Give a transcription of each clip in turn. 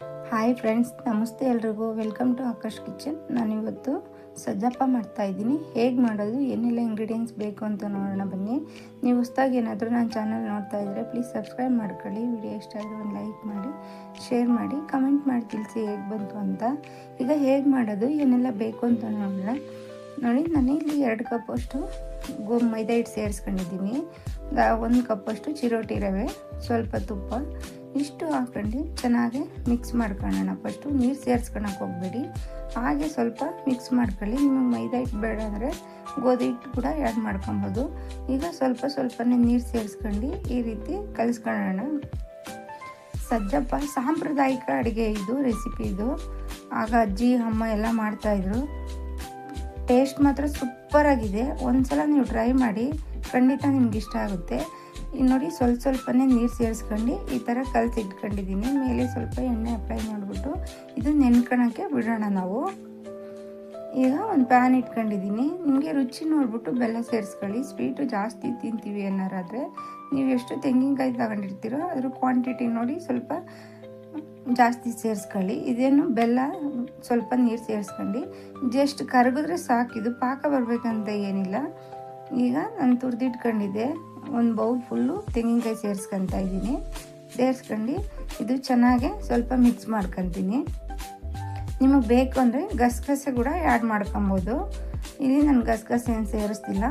Hi friends, ನಮಸ್ತೆ ಎಲ್ರಿಗೂ. Welcome to Akash kitchen. ನಾನಿವತ್ತು ಸಜ್ಜಪ್ಪ ಮಾಡ್ತಾಯಿದ್ದೀನಿ. ಹೇಗೆ ಮಾಡೋದು, ಏನೆಲ್ಲ ಇಂಗ್ರೀಡಿಯೆಂಟ್ಸ್ ಬೇಕು ಅಂತ ನೋಡೋಣ ಬನ್ನಿ. ನೀವು ಹೊಸ್ದಾಗಿ ಏನಾದರೂ ನನ್ನ ಚಾನಲ್ ನೋಡ್ತಾ ಇದ್ದರೆ ಪ್ಲೀಸ್ ಸಬ್ಸ್ಕ್ರೈಬ್ ಮಾಡ್ಕೊಳ್ಳಿ. ವಿಡಿಯೋ ಇಷ್ಟ ಆದರೆ ಒಂದು ಲೈಕ್ ಮಾಡಿ, ಶೇರ್ ಮಾಡಿ, ಕಮೆಂಟ್ ಮಾಡಿ ತಿಳಿಸಿ ಹೇಗೆ ಬಂತು ಅಂತ. ಈಗ ಹೇಗೆ ಮಾಡೋದು, ಏನೆಲ್ಲ ಬೇಕು ಅಂತ ನೋಡೋಣ. ನೋಡಿ, ನಾನಿಲ್ಲಿ 2 ಕಪ್ಪಷ್ಟು ಮೈದಾ ಹಿಟ್ಟು ಸೇರಿಸ್ಕೊಂಡಿದ್ದೀನಿ. 1 ಕಪ್ಪಷ್ಟು ಚಿರೋಟಿ ರವೆ, ಸ್ವಲ್ಪ ತುಪ್ಪ, ಇಷ್ಟು ಹಾಕೊಂಡು ಚೆನ್ನಾಗಿ ಮಿಕ್ಸ್ ಮಾಡ್ಕೊಳ್ಳೋಣ. ಫಸ್ಟು ನೀರು ಸೇರಿಸ್ಕೊಳಕ್ಕೆ ಹೋಗಬೇಡಿ, ಹಾಗೆ ಸ್ವಲ್ಪ ಮಿಕ್ಸ್ ಮಾಡ್ಕೊಳ್ಳಿ. ನಿಮಗೆ ಮೈದಾ ಹಿಟ್ಟು ಬೇಡ ಅಂದರೆ ಗೋಧಿ ಹಿಟ್ಟು ಕೂಡ ಆ್ಯಡ್ ಮಾಡ್ಕೊಬೋದು. ಈಗ ಸ್ವಲ್ಪನೇ ನೀರು ಸೇರಿಸ್ಕೊಂಡು ಈ ರೀತಿ ಕಲಿಸ್ಕೊಳ್ಳೋಣ. ಸಜ್ಜಪ್ಪ ಸಾಂಪ್ರದಾಯಿಕ ಅಡುಗೆ, ಇದು ರೆಸಿಪಿ. ಇದು ಆಗ ಅಜ್ಜಿ ಅಮ್ಮ ಎಲ್ಲ ಮಾಡ್ತಾಯಿದ್ರು. ಟೇಸ್ಟ್ ಮಾತ್ರ ಸೂಪರಾಗಿದೆ. ಒಂದ್ಸಲ ನೀವು ಟ್ರೈ ಮಾಡಿ, ಖಂಡಿತ ನಿಮ್ಗೆ ಇಷ್ಟ ಆಗುತ್ತೆ. ನೋಡಿ, ಸ್ವಲ್ಪನೇ ನೀರು ಸೇರಿಸ್ಕೊಂಡು ಈ ಥರ ಕಲಸಿ ಇಟ್ಕೊಂಡಿದ್ದೀನಿ. ಮೇಲೆ ಸ್ವಲ್ಪ ಎಣ್ಣೆ ಅಪ್ಲೈ ಮಾಡಿಬಿಟ್ಟು ಇದು ನೆನ್ಕೊಳಕ್ಕೆ ಬಿಡೋಣ ನಾವು. ಈಗ ಒಂದು ಪ್ಯಾನ್ ಇಟ್ಕೊಂಡಿದ್ದೀನಿ. ನಿಮಗೆ ರುಚಿ ನೋಡಿಬಿಟ್ಟು ಬೆಲ್ಲ ಸೇರಿಸ್ಕೊಳ್ಳಿ. ಸ್ವೀಟು ಜಾಸ್ತಿ ತಿಂತೀವಿ ಏನಾರಾದರೆ ನೀವು ಎಷ್ಟು ತೆಂಗಿನಕಾಯಿ ತಗೊಂಡಿರ್ತೀರೋ ಅದ್ರ ಕ್ವಾಂಟಿಟಿ ನೋಡಿ ಸ್ವಲ್ಪ ಜಾಸ್ತಿ ಸೇರಿಸ್ಕೊಳ್ಳಿ. ಇದೇನು ಬೆಲ್ಲ ಸ್ವಲ್ಪ ನೀರು ಸೇರಿಸ್ಕೊಂಡು ಜಸ್ಟ್ ಕರಗಿದ್ರೆ ಸಾಕಿದು, ಪಾಕ ಬರಬೇಕಂತ ಏನಿಲ್ಲ. ಈಗ ನಾನು ತುರಿದಿಟ್ಕೊಂಡಿದ್ದೆ ಒಂದು ಬೌಲ್ ಫುಲ್ಲು ತೆಂಗಿನಕಾಯಿ ಸೇರಿಸ್ಕೊತಾ ಇದ್ದೀನಿ. ಸೇರಿಸ್ಕೊಂಡು ಇದು ಚೆನ್ನಾಗೆ ಸ್ವಲ್ಪ ಮಿಕ್ಸ್ ಮಾಡ್ಕೊತೀನಿ. ನಿಮಗೆ ಬೇಕು ಅಂದರೆ ಗಸಗಸೆ ಕೂಡ ಆ್ಯಡ್ ಮಾಡ್ಕೊಬೋದು. ಇಲ್ಲಿ ನಾನು ಗಸಗಸೆ ಏನು ಸೇರಿಸ್ತಿಲ್ಲ.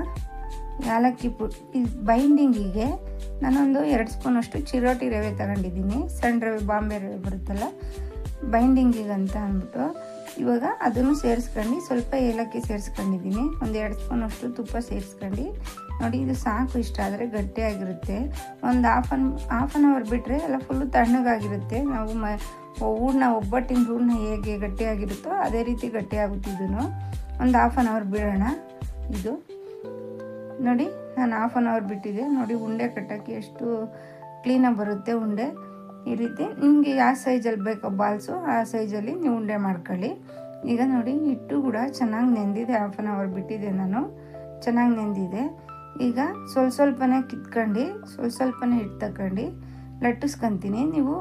ಏಲಕ್ಕಿ ಪುಡಿ. ಇದು ಬೈಂಡಿಂಗಿಗೆ ನಾನೊಂದು 2 ಸ್ಪೂನಷ್ಟು ಚಿರೋಟಿ ರವೆ ತಗೊಂಡಿದ್ದೀನಿ. ಸಣ್ಣ ರವೆ, ಬಾಂಬೆ ರವೆ ಬರುತ್ತಲ್ಲ, ಬೈಂಡಿಂಗಿಗೆ ಅಂತ ಅಂದ್ಬಿಟ್ಟು. ಇವಾಗ ಅದನ್ನು ಸೇರಿಸ್ಕೊಂಡು ಸ್ವಲ್ಪ ಏಲಕ್ಕಿ ಸೇರಿಸ್ಕೊಂಡಿದ್ದೀನಿ. ಒಂದು 2 ಸ್ಪೂನಷ್ಟು ತುಪ್ಪ ಸೇರಿಸ್ಕೊಂಡು ನೋಡಿ, ಇದು ಸಾಕು. ಇಷ್ಟ ಆದರೆ ಗಟ್ಟಿಯಾಗಿರುತ್ತೆ. ಒಂದು ಹಾಫ್ ಆನ್ ಅವರ್ ಬಿಟ್ಟರೆ ಎಲ್ಲ ಫುಲ್ಲು ತಣ್ಣಗಾಗಿರುತ್ತೆ. ನಾವು ಒಬ್ಬಟ್ಟಿನ ಹೂರಣ ಹೇಗೆ ಗಟ್ಟಿಯಾಗಿರುತ್ತೋ ಅದೇ ರೀತಿ ಗಟ್ಟಿಯಾಗುತ್ತೆ. ಇದನ್ನು ಒಂದು ಹಾಫ್ ಆನ್ ಅವರ್ ಬಿಡೋಣ. ಇದು ನೋಡಿ, ನಾನು ಹಾಫ್ ಆನ್ ಅವರ್ ಬಿಟ್ಟಿದ್ದೆ. ನೋಡಿ, ಉಂಡೆ ಕಟ್ಟೋಕ್ಕೆ ಎಷ್ಟು ಕ್ಲೀನಾಗಿ ಬರುತ್ತೆ ಉಂಡೆ. ಈ ರೀತಿ ನಿಮಗೆ ಯಾವ ಸೈಜಲ್ಲಿ ಬೇಕೋ ಬಾಲ್ಸು ಆ ಸೈಜಲ್ಲಿ ನೀವು ಉಂಡೆ ಮಾಡ್ಕೊಳ್ಳಿ. ಈಗ ನೋಡಿ, ಹಿಟ್ಟು ಕೂಡ ಚೆನ್ನಾಗಿ ನೆಂದಿದೆ. ಹಾಫ್ ಆನ್ ಅವರ್ ಬಿಟ್ಟಿದ್ದೆ ನಾನು, ಚೆನ್ನಾಗಿ ನೆಂದಿದೆ. ಈಗ ಸ್ವಲ್ಪನೇ ಕಿತ್ಕೊಂಡು ಸ್ವಲ್ಪನೇ ಹಿಟ್ಟು ತಗೊಂಡು ಲಟ್ಟಿಸ್ಕೊತೀನಿ. ನೀವು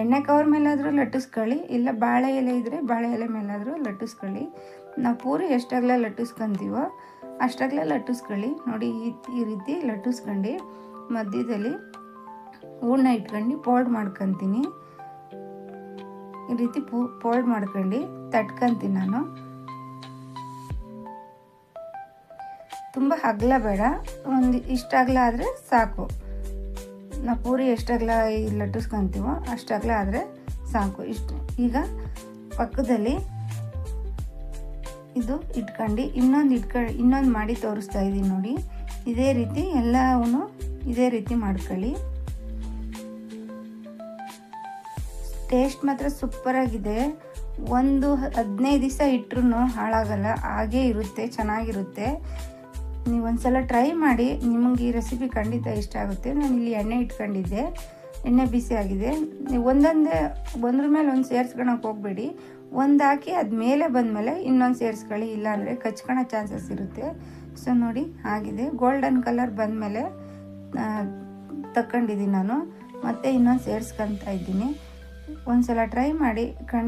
ಎಣ್ಣೆ ಕವರ್ ಮೇಲಾದರೂ ಲಟ್ಟಿಸ್ಕೊಳ್ಳಿ, ಇಲ್ಲ ಬಾಳೆ ಎಲೆ ಇದ್ದರೆ ಬಾಳೆ ಎಲೆ ಮೇಲಾದರೂ ಲಟ್ಟಿಸ್ಕೊಳ್ಳಿ. ನಾವು ಪೂರಿ ಎಷ್ಟಾಗಲೇ ಲಟ್ಟಿಸ್ಕೊತೀವೋ ಅಷ್ಟಾಗಲೇ ಲಟ್ಟಿಸ್ಕೊಳ್ಳಿ. ನೋಡಿ, ಈ ರೀತಿ ಲಟ್ಟಿಸ್ಕೊಂಡು ಮಧ್ಯದಲ್ಲಿ ಹೂರಣ ಇಟ್ಕೊಂಡು ಫೋಲ್ಡ್ ಮಾಡ್ಕೊತೀನಿ. ಈ ರೀತಿ ಫೋಲ್ಡ್ ಮಾಡ್ಕೊಂಡು ತಟ್ಕೊತೀನಿ ನಾನು. ತುಂಬ ಅಗಲ ಬೇಡ, ಒಂದು ಇಷ್ಟ ಅಗಲ ಆದರೆ ಸಾಕು. ನಾವು ಪೂರಿ ಎಷ್ಟಾಗಲ ಲಟ್ಟಿಸ್ಕೊತೀವೋ ಅಷ್ಟಾಗಲ ಆದರೆ ಸಾಕು. ಇಷ್ಟು. ಈಗ ಪಕ್ಕದಲ್ಲಿ ಇದು ಇಟ್ಕೊಂಡು ಇನ್ನೊಂದು ಮಾಡಿ ತೋರಿಸ್ತಾ ಇದ್ದೀನಿ ನೋಡಿ. ಇದೇ ರೀತಿ ಎಲ್ಲವೂ ಇದೇ ರೀತಿ ಮಾಡ್ಕೊಳ್ಳಿ. ಟೇಸ್ಟ್ ಮಾತ್ರ ಸೂಪರಾಗಿದೆ. ಒಂದು 15 ದಿವಸ ಇಟ್ಟರು ಹಾಳಾಗಲ್ಲ, ಹಾಗೇ ಇರುತ್ತೆ, ಚೆನ್ನಾಗಿರುತ್ತೆ. ನೀವು ಒಂದ್ಸಲ ಟ್ರೈ ಮಾಡಿ, ನಿಮಗೆ ಈ ರೆಸಿಪಿ ಖಂಡಿತ ಇಷ್ಟ ಆಗುತ್ತೆ. ನಾನು ಇಲ್ಲಿ ಎಣ್ಣೆ ಇಟ್ಕೊಂಡಿದ್ದೆ, ಎಣ್ಣೆ ಬಿಸಿ ಆಗಿದೆ. ನೀವು ಒಂದ್ರ ಮೇಲೆ ಒಂದು ಸೇರಿಸ್ಕೊಳಕ್ಕೆ ಹೋಗಬೇಡಿ. ಒಂದು ಹಾಕಿ ಅದು ಮೇಲೆ ಬಂದಮೇಲೆ ಇನ್ನೊಂದು ಸೇರಿಸ್ಕೊಳ್ಳಿ, ಇಲ್ಲಾಂದರೆ ಕಚ್ಕೊಳ್ಳೋ ಚಾನ್ಸಸ್ ಇರುತ್ತೆ. ಸೊ ನೋಡಿ, ಆಗಿದೆ. ಗೋಲ್ಡನ್ ಕಲರ್ ಬಂದಮೇಲೆ ತಗೊಂಡಿದ್ದೀನಿ ನಾನು. ಮತ್ತೆ ಇನ್ನೊಂದು ಸೇರಿಸ್ಕೊತಾ ಇದ್ದೀನಿ. ಒಂದು ಸಲ ಟ್ರೈ ಮಾಡಿ, ಖಂಡಿತ